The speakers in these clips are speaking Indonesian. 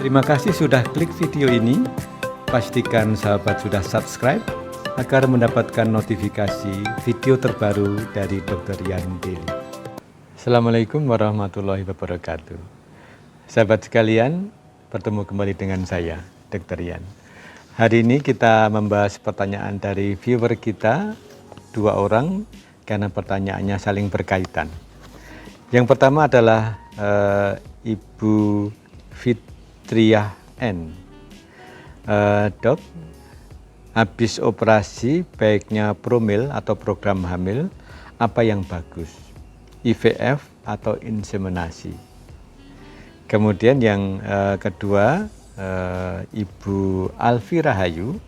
Terima kasih sudah klik video ini. Pastikan sahabat sudah subscribe agar mendapatkan notifikasi video terbaru dari Dr. Yan Daily. Assalamualaikum warahmatullahi wabarakatuh. Sahabat sekalian, bertemu kembali dengan saya, Dr. Yan. Hari ini kita membahas pertanyaan dari viewer kita, 2 orang, karena pertanyaannya saling berkaitan. Yang pertama adalah Ibu Fitriah N. Dok, habis operasi baiknya promil atau program hamil, apa yang bagus? IVF atau inseminasi? Kemudian yang kedua, Ibu Alfi Rahayu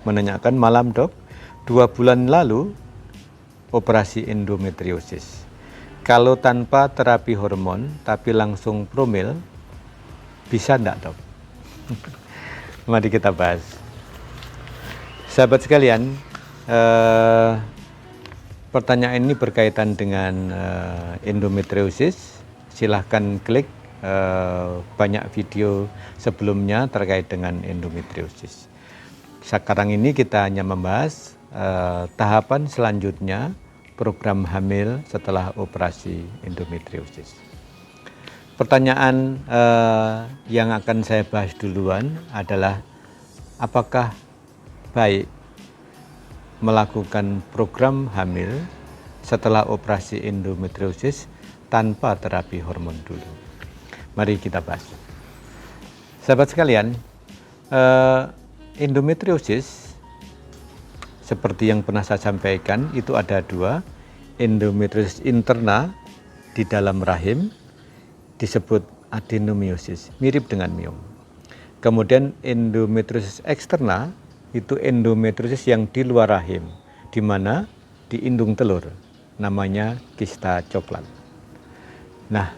menanyakan, malam dok, 2 bulan lalu operasi endometriosis. Kalau tanpa terapi hormon tapi langsung promil, bisa enggak dok? Mari kita bahas. Sahabat sekalian, pertanyaan ini berkaitan dengan endometriosis. Silahkan klik banyak video sebelumnya terkait dengan endometriosis. Sekarang ini kita hanya membahas tahapan selanjutnya program hamil setelah operasi endometriosis. Pertanyaan yang akan saya bahas duluan adalah, apakah baik melakukan program hamil setelah operasi endometriosis tanpa terapi hormon dulu? Mari kita bahas. Sahabat sekalian, endometriosis seperti yang pernah saya sampaikan, itu ada 2, endometriosis interna di dalam rahim disebut adenomiosis, mirip dengan miom. Kemudian endometriosis eksterna itu endometriosis yang di luar rahim, di mana di indung telur, namanya kista coklat. Nah,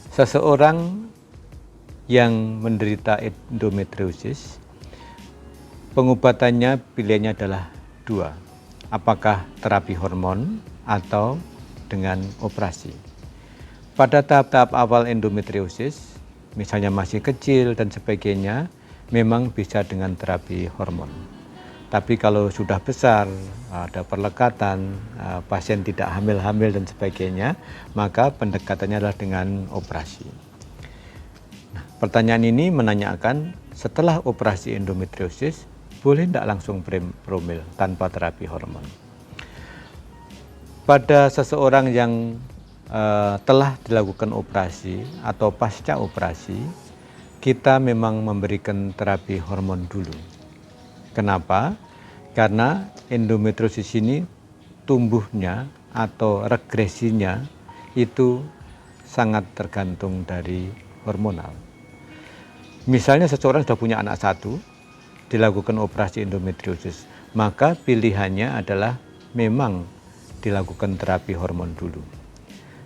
seseorang yang menderita endometriosis, pengobatannya pilihannya adalah 2, apakah terapi hormon atau dengan operasi. Pada tahap-tahap awal endometriosis, misalnya masih kecil dan sebagainya, memang bisa dengan terapi hormon. Tapi kalau sudah besar, ada perlekatan, pasien tidak hamil-hamil dan sebagainya, maka pendekatannya adalah dengan operasi. Nah, pertanyaan ini menanyakan, setelah operasi endometriosis, boleh tidak langsung promil tanpa terapi hormon? Pada seseorang yang telah dilakukan operasi atau pasca operasi, kita memang memberikan terapi hormon dulu. Kenapa? Karena endometriosis ini tumbuhnya atau regresinya itu sangat tergantung dari hormonal. Misalnya seseorang sudah punya anak 1, dilakukan operasi endometriosis, maka pilihannya adalah memang dilakukan terapi hormon dulu.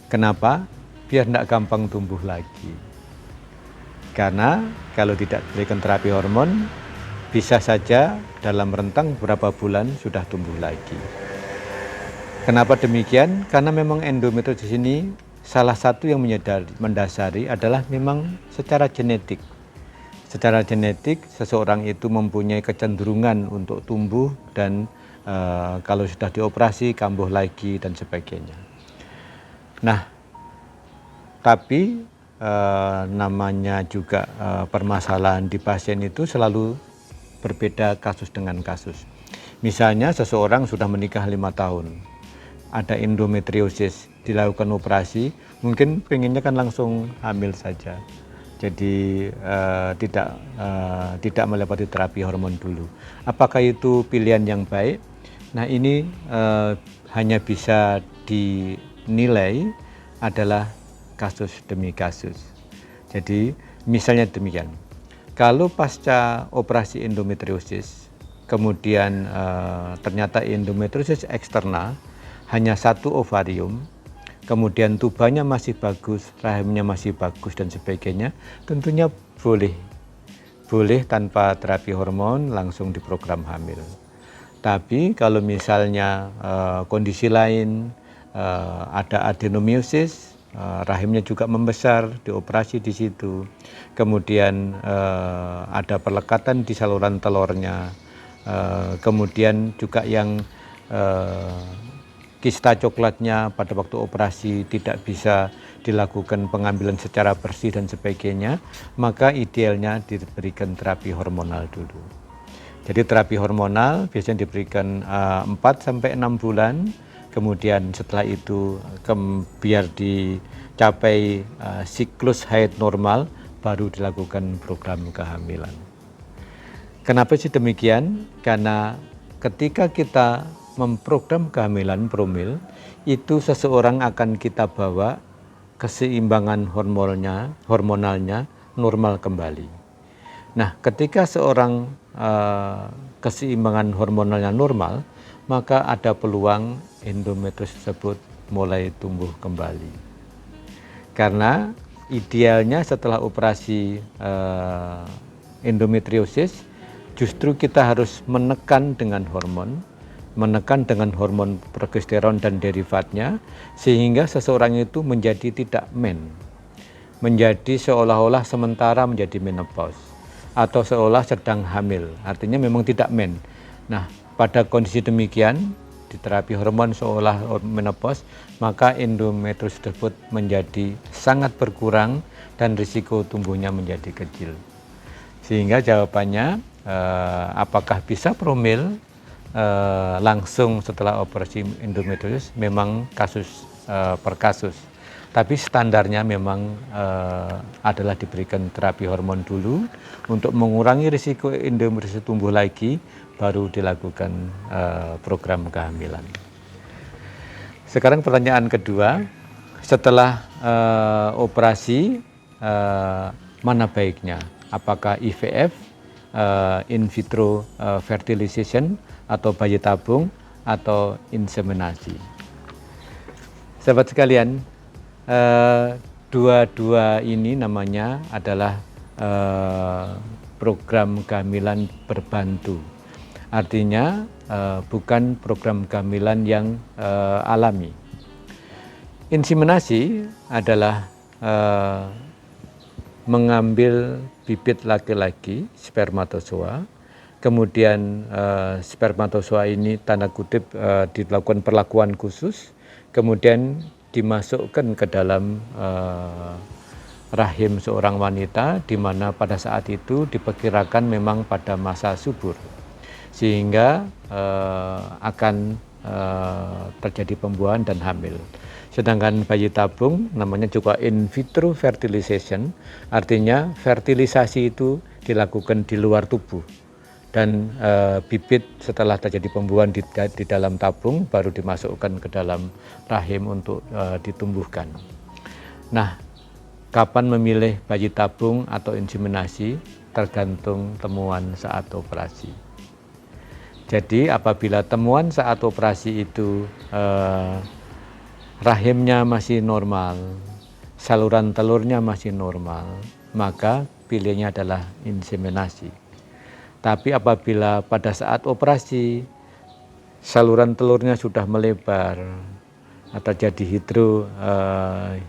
Kenapa? Biar tidak gampang tumbuh lagi. Karena kalau tidak diberikan terapi hormon, bisa saja dalam rentang beberapa bulan sudah tumbuh lagi. Kenapa demikian? Karena memang endometriosis ini salah satu yang mendasari adalah memang secara genetik. Secara genetik, seseorang itu mempunyai kecenderungan untuk tumbuh dan kalau sudah dioperasi, kambuh lagi dan sebagainya. Nah, tapi namanya juga permasalahan di pasien itu selalu berbeda kasus dengan kasus. Misalnya seseorang sudah menikah 5 tahun, ada endometriosis, dilakukan operasi, mungkin pengennya kan langsung hamil saja. Jadi tidak melewati terapi hormon dulu. Apakah itu pilihan yang baik? Nah, ini hanya bisa dinilai adalah kasus demi kasus. Jadi misalnya demikian, kalau pasca operasi endometriosis, kemudian ternyata endometriosis eksterna, hanya 1 ovarium, kemudian tubannya masih bagus, rahimnya masih bagus dan sebagainya, tentunya boleh tanpa terapi hormon langsung diprogram hamil. Tapi kalau misalnya kondisi lain, ada adenomiosis, rahimnya juga membesar, dioperasi di situ. Kemudian ada perlekatan di saluran telurnya. Kemudian juga yang kista coklatnya pada waktu operasi tidak bisa dilakukan pengambilan secara bersih dan sebagainya, maka idealnya diberikan terapi hormonal dulu. Jadi terapi hormonal biasanya diberikan 4-6 bulan, kemudian setelah itu biar dicapai siklus haid normal, baru dilakukan program kehamilan. Kenapa sih demikian? Karena ketika kita memprogram kehamilan promil, itu seseorang akan kita bawa keseimbangan hormonalnya normal kembali. Nah, ketika seorang keseimbangan hormonalnya normal, maka ada peluang endometrius tersebut mulai tumbuh kembali. Karena idealnya setelah operasi endometriosis, justru kita harus menekan dengan hormon progesteron dan derivatnya, sehingga seseorang itu menjadi tidak menjadi seolah-olah sementara menjadi menopause, atau seolah sedang hamil, artinya memang tidak Nah, pada kondisi demikian, di terapi hormon seolah menopause, maka endometrius tersebut menjadi sangat berkurang dan risiko tumbuhnya menjadi kecil. Sehingga jawabannya, apakah bisa promil langsung setelah operasi endometrius? Memang kasus per kasus. Tapi standarnya memang adalah diberikan terapi hormon dulu untuk mengurangi risiko endometrius tumbuh lagi, baru dilakukan program kehamilan. Sekarang pertanyaan kedua, setelah operasi mana baiknya? Apakah IVF, in vitro fertilization, atau bayi tabung, atau inseminasi? Sahabat sekalian, dua-dua ini namanya adalah program kehamilan berbantu. Artinya bukan program kehamilan yang alami. Inseminasi adalah mengambil bibit laki-laki, spermatozoa, kemudian spermatozoa ini tanda kutip dilakukan perlakuan khusus, kemudian dimasukkan ke dalam rahim seorang wanita, di mana pada saat itu diperkirakan memang pada masa subur, sehingga akan terjadi pembuahan dan hamil. Sedangkan bayi tabung namanya juga in vitro fertilization, artinya fertilisasi itu dilakukan di luar tubuh, dan bibit setelah terjadi pembuahan di dalam tabung baru dimasukkan ke dalam rahim untuk ditumbuhkan. Nah, kapan memilih bayi tabung atau inseminasi tergantung temuan saat operasi. Jadi apabila temuan saat operasi itu rahimnya masih normal, saluran telurnya masih normal, maka pilihannya adalah inseminasi. Tapi apabila pada saat operasi saluran telurnya sudah melebar, terjadi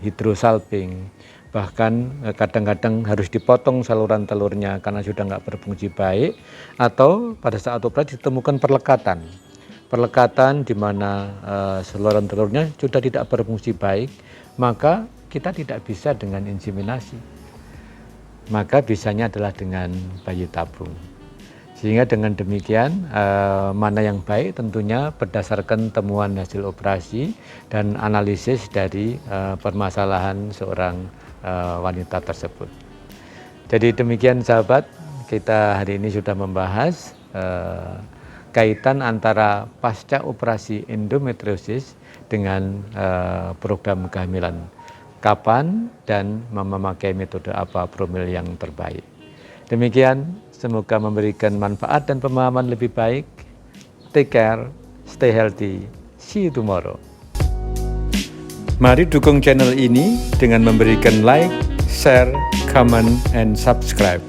hidrosalping, bahkan kadang-kadang harus dipotong saluran telurnya karena sudah nggak berfungsi baik, atau pada saat operasi ditemukan perlekatan di mana saluran telurnya sudah tidak berfungsi baik, maka kita tidak bisa dengan inseminasi, maka bisanya adalah dengan bayi tabung. Sehingga dengan demikian mana yang baik tentunya berdasarkan temuan hasil operasi dan analisis dari permasalahan seorang wanita tersebut. Jadi demikian sahabat, kita hari ini sudah membahas kaitan antara pasca operasi endometriosis dengan program kehamilan. Kapan dan memakai metode apa promil yang terbaik. Demikian, semoga memberikan manfaat dan pemahaman lebih baik. Take care, stay healthy, see you tomorrow. Mari dukung channel ini dengan memberikan like, share, comment, and subscribe.